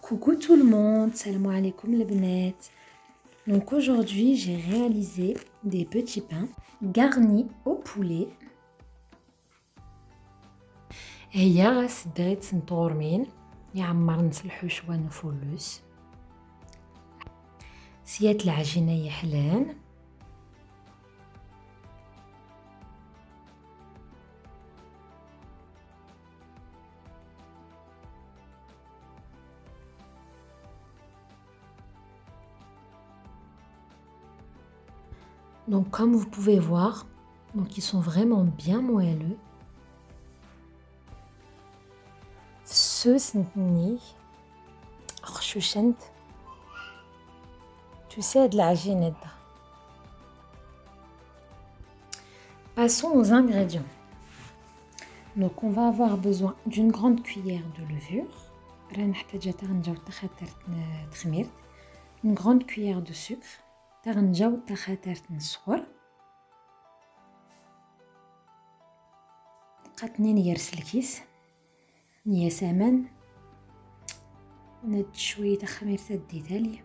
Coucou tout le monde, salam alaikum les bnat. Donc aujourd'hui j'ai réalisé des petits pains garnis au poulet. هي بغيت نطورمين يعمر نسلحو شويه نفولوس سيات العجينه يحلان. Donc comme vous pouvez voir, donc ils sont vraiment bien moelleux. سوسنتني خشوشنت تساعد العجينة ده. Passons aux ingrédients. Donc on va avoir besoin d'une grande cuillère de levure. Une grande cuillère de sucre. قاتنين يرس الكيس نيا سمن ند شوية خميرة الديدالي.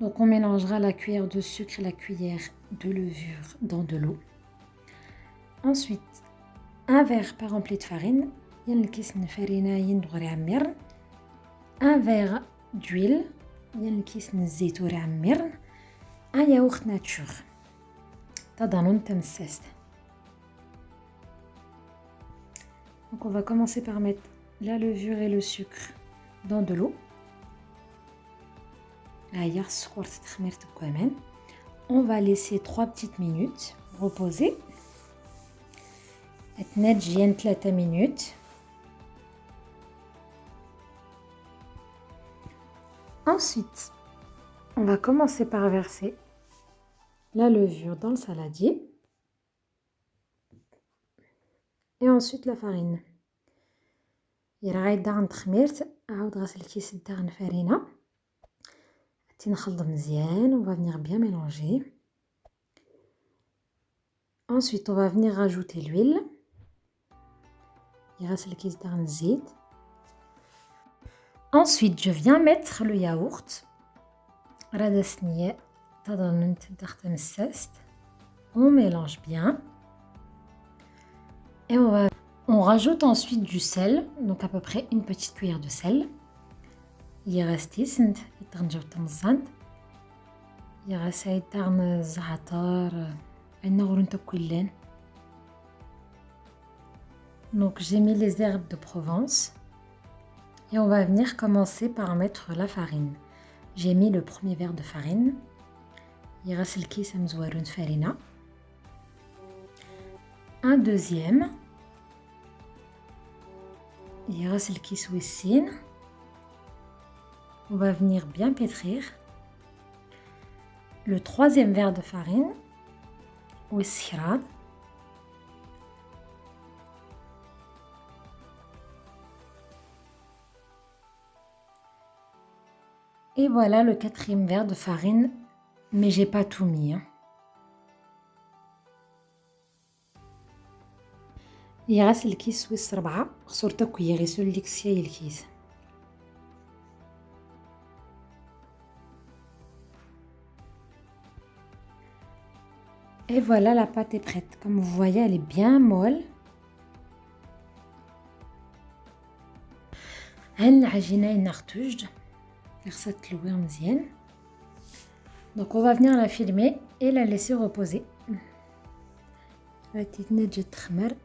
Donc on mélangera la cuillère de sucre et la cuillère de levure dans de l'eau. Ensuite un verre pas rempli de farine ينكيس الفرينة يندغر يعمر. Un verre d'huile ينكيس الزيت ورعمر. Un yaourt nature تضمن تمسست. Donc on va commencer par mettre la levure et le sucre dans de l'eau. On va laisser 3 petites minutes reposer. 3 minutes. Ensuite, on va commencer par verser la levure dans le saladier. Et ensuite la farine. يراعي عند خميرت عاود غسل الكيس تاع الفرينه نخلط مزيان. On va venir bien mélanger. Ensuite on va venir rajouter l'huile. يغسل الكيس تاع الزيت. Ensuite je viens mettre le yaourt. راه سنيه تظننت تحت مسست. On mélange bien. Et on rajoute ensuite du sel, donc à peu près une petite cuillère de sel. يغستيسند يتغنجو تمزان يغسا يتغن زعتر النغرون تكويلان. Donc j'ai mis les herbes de Provence et on va venir commencer par mettre la farine. J'ai mis le premier verre de farine. يغسل الكيس مزوارون farina. Un deuxième. يغسل الكيس والسين. On va venir bien pétrir. Le troisième verre de farine. والسكراد. Et voilà le quatrième verre de farine, mais j'ai pas tout mis. يغسل الكيس ويس 4 خسرت كوير يسول لك سياي الكيس. Et voilà, la pâte est prête. Comme vous voyez, elle est bien molle. هاد العجينه نختوج خاصها تلوي مزيان. Donc on va venir la filmer et la laisser reposer. تتنجد تخمر.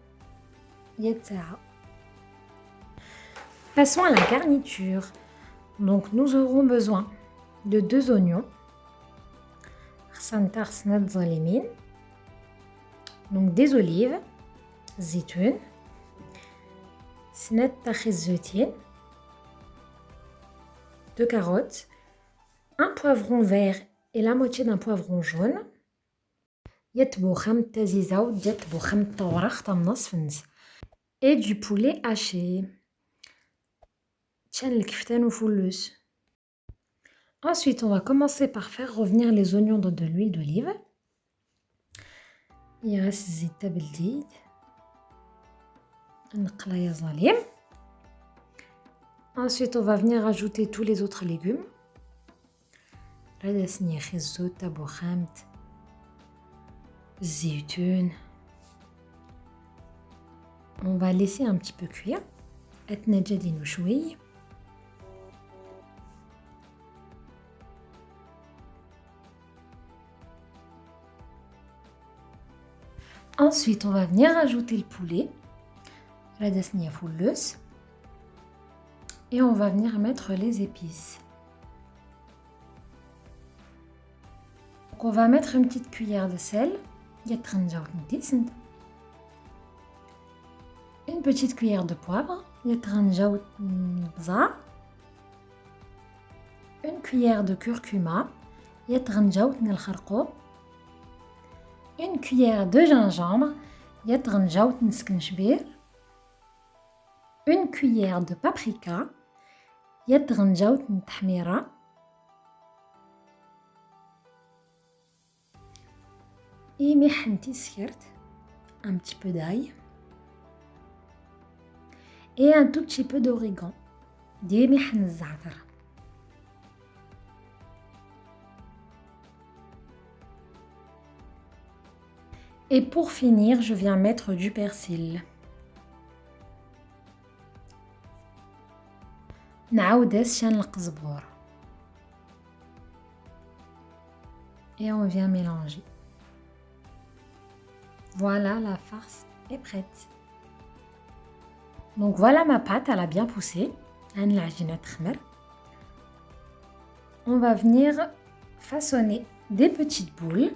Passons à la garniture. Donc nous aurons besoin de 2 oignons. Donc des olives, zitoun, سنة زيتون, 2 carottes, un poivron vert et la moitié d'un poivron jaune. يتبوخم تزيزاو يتبوخم طورخ تمنص فنس. Et du poulet haché. Ensuite, on va commencer par faire revenir les oignons dans de l'huile d'olive. يغس الزيت تبلديد نقلا يا ظليم. Ensuite, on va venir ajouter tous les autres légumes. Radasni khizout, tabouhamt, zeytoun. On va laisser un petit peu cuire. Atnajadino chouï. Ensuite, on va venir ajouter le poulet. Radasni fouleuse. Et on va venir mettre les épices. Donc on va mettre une petite cuillère de sel. Une petite cuillère de poivre. Une cuillère de curcuma. Une cuillère de gingembre. Une cuillère de paprika. Et un petit peu d'ail et un tout petit peu d'origan. Et pour finir, je viens mettre du persil. Et on vient mélanger. Voilà, la farce est prête. Donc voilà ma pâte, elle a bien poussé. On va venir façonner des petites boules.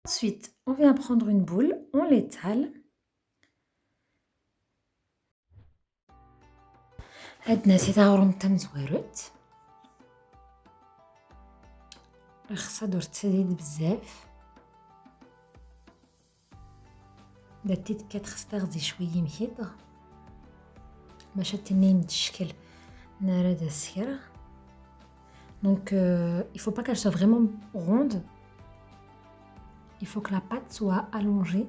Ensuite, on vient prendre une boule, on l'étale. عندنا تيتعورم تمزويرت خاصها درت سديد بزاف درتي خاص تغزي شويه مهيده باش تنين الشكل نارا د السكره. Donc il faut pas qu'elle soit vraiment ronde. Il faut que la pâte soit allongée.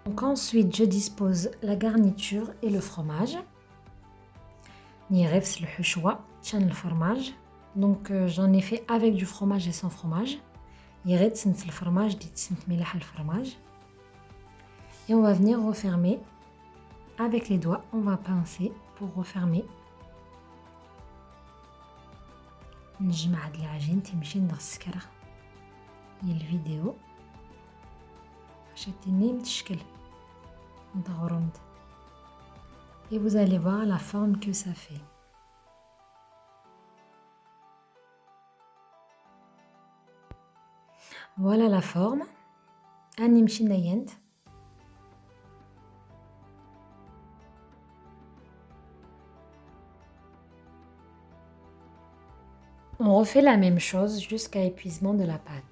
Donc ensuite, je dispose la garniture et le fromage. Nirefs le hchoua, tchan le fromage. Donc j'en ai fait avec du fromage et sans fromage. Nirefs le fromage, dit milah le fromage. Et on va venir refermer avec les doigts. On va pincer pour refermer. نجمع هاد العجين تمشي ندغسكرها هي الفيديو باش تني متشكل متغرمد. Et vous allez voir la forme que ça fait. Voilà la forme. أني مشي نينت. On refait la même chose jusqu'à épuisement de la pâte.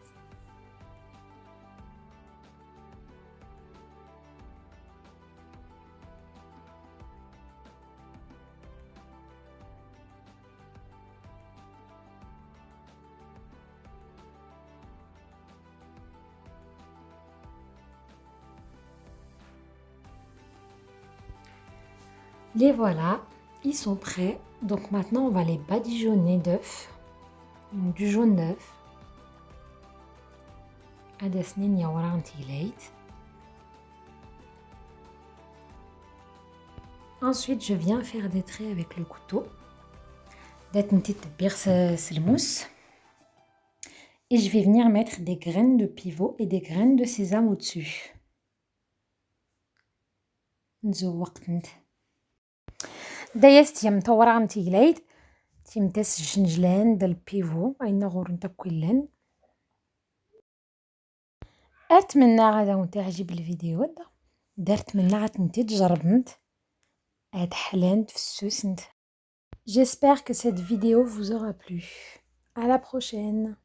Les voilà, ils sont prêts. Donc maintenant on va les badigeonner d'œufs. Du jaune d'œuf. Ensuite, je viens faire des traits avec le couteau. Et je vais venir mettre des graines de pivot et des graines de sésame au-dessus. تيمتاس الجنجلان ديال البيفو عندنا غور نتا كويلان. اتمنى غدا تعجب الفيديو هذا درت منا عاد نتي تجربت هاد حلانت في السوسنت. J'espère que cette vidéo vous aura plu. À la prochaine.